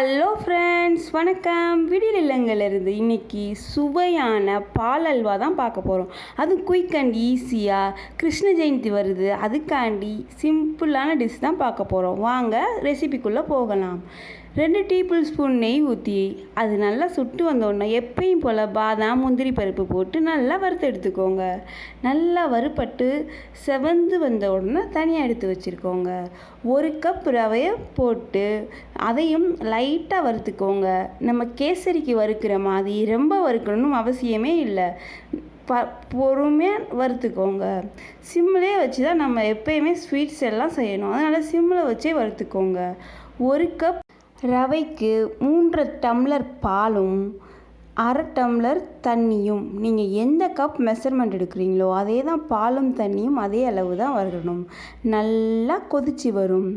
Hello friends, வணக்கம். விடியல் இல்லங்களிலிருந்து இன்றைக்கி சுவையான பால் அல்வா தான் பார்க்க போகிறோம். அதுவும் குயிக் அண்ட் ஈஸியாக கிருஷ்ண ஜெயந்தி வருது, அதுக்காண்டி சிம்பிளான டிஷ் தான் பார்க்க போகிறோம். வாங்க ரெசிபிக்குள்ளே போகலாம். 2 டீஸ்பூன் ஸ்பூன் நெய் ஊற்றி அது நல்லா சுட்டு வந்தோடனே எப்பயும் போல் பாதாம் முந்திரி பருப்பு போட்டு நல்லா வறுத்து எடுத்துக்கோங்க. நல்லா வறுப்பட்டு செவந்து வந்த உடனே தனியாக எடுத்து வச்சுருக்கோங்க. 1 கப் ரவையை போட்டு அதையும் லைட்டாக வறுத்துக்கோங்க. நம்ம கேசரிக்கு வறுக்கிற மாதிரி ரொம்ப வறுக்கணும்னு அவசியமே இல்லை. பொறுமையாக வறுத்துக்கோங்க. சிம்மிலே வச்சு தான் நம்ம எப்பயுமே ஸ்வீட்ஸ் எல்லாம் செய்யணும். அதனால் சிம்மில் வச்சே வறுத்துக்கோங்க. 1 கப் ரவைக்கு 3 டம்ளர் பாலும் 1/2 டம்ளர் தண்ணியும், நீங்கள் எந்த கப் மெஷர்மெண்ட் எடுக்கிறீங்களோ அதே தான் பாலும் தண்ணியும் அதே அளவு தான் வரணும். நல்லா கொதித்து வரும்.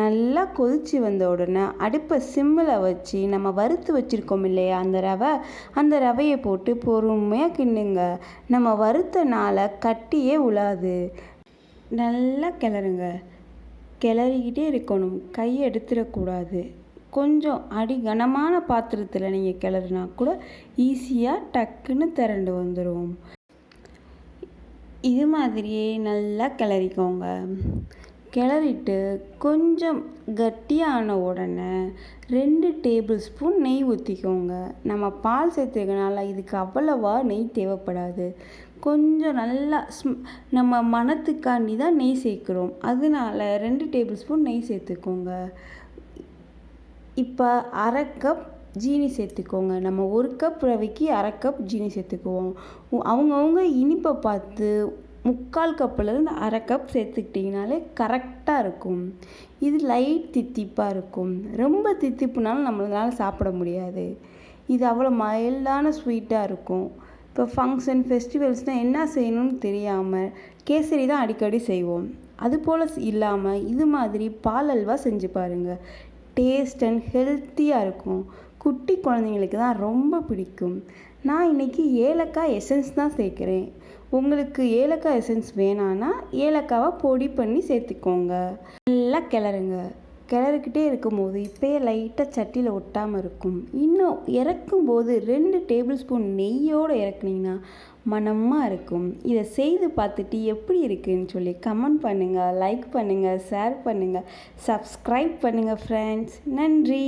நல்லா கொதித்து வந்த உடனே அடுப்பை சிம்மில் வச்சு நம்ம வறுத்து வச்சுருக்கோம் இல்லையா அந்த ரவையை போட்டு பொறுமையாக கிண்டுங்க. நம்ம வறுத்தனால கட்டியே உழாது. நல்லா கிளறுங்க. கிளறிக்கிட்டே இருக்கணும், கையை எடுத்துடக்கூடாது. கொஞ்சம் கனமான பாத்திரத்தில் நீங்கள் கிளறுனா கூட ஈஸியாக டக்குன்னு திரண்டு வந்துடும். இது மாதிரியே நல்லா கிளறிக்கோங்க. கிளறிட்டு கொஞ்சம் கட்டியான உடனே 2 டேபிள் ஸ்பூன் நெய் ஊற்றிக்கோங்க. நம்ம பால் சேர்த்துக்கனால இதுக்கு அவ்வளவா நெய் தேவைப்படாது. கொஞ்சம் நல்லா நம்ம மணத்துக்காண்டி தான் நெய் சேர்க்குறோம். அதனால 2 டேபிள் ஸ்பூன் நெய் சேர்த்துக்கோங்க. இப்போ 1/2 கப் ஜீனி சேர்த்துக்கோங்க. நம்ம 1 கப் ரவைக்கு 1/2 கப் ஜீனி சேர்த்துக்குவோம். அவங்கவுங்க இனிப்பை பார்த்து 3/4 கப்புலேருந்து 1/2 கப் சேர்த்துக்கிட்டிங்கனாலே கரெக்டாக இருக்கும். இது லைட் தித்திப்பாக இருக்கும். ரொம்ப தித்திப்புனாலும் நம்மளால சாப்பிட முடியாது. இது அவ்வளோ மைல்டான ஸ்வீட்டாக இருக்கும். இப்போ ஃபங்க்ஷன் ஃபெஸ்டிவல்ஸ்னால் என்ன செய்யணும்னு தெரியாமல் கேசரி தான் அடிக்கடி செய்வோம். அதுபோல் இல்லாமல் இது மாதிரி பால் அல்வா செஞ்சு பாருங்கள். டேஸ்ட் அண்ட் ஹெல்த்தியாக இருக்கும். குட்டி குழந்தைங்களுக்கு தான் ரொம்ப பிடிக்கும். நான் இன்றைக்கி ஏலக்காய் எசன்ஸ் தான் சேர்க்குறேன். உங்களுக்கு ஏலக்காய் எசன்ஸ் வேணான்னா ஏலக்காவை பொடி பண்ணி சேர்த்துக்கோங்க. நல்லா கிளறுங்க. கிளறிக்கிட்டே இருக்கும்போது இப்போயே லைட்டாக சட்டியில் ஒட்டாமல் இருக்கும். இன்னும் இறக்கும்போது 2 டேபிள் ஸ்பூன் நெய்யோடு இறக்குனீங்கன்னா மணமாக இருக்கும். இதை செய்து பார்த்துட்டு எப்படி இருக்குதுன்னு சொல்லி கமெண்ட் பண்ணுங்கள், லைக் பண்ணுங்கள், ஷேர் பண்ணுங்கள், சப்ஸ்கிரைப் பண்ணுங்கள் ஃப்ரெண்ட்ஸ். நன்றி.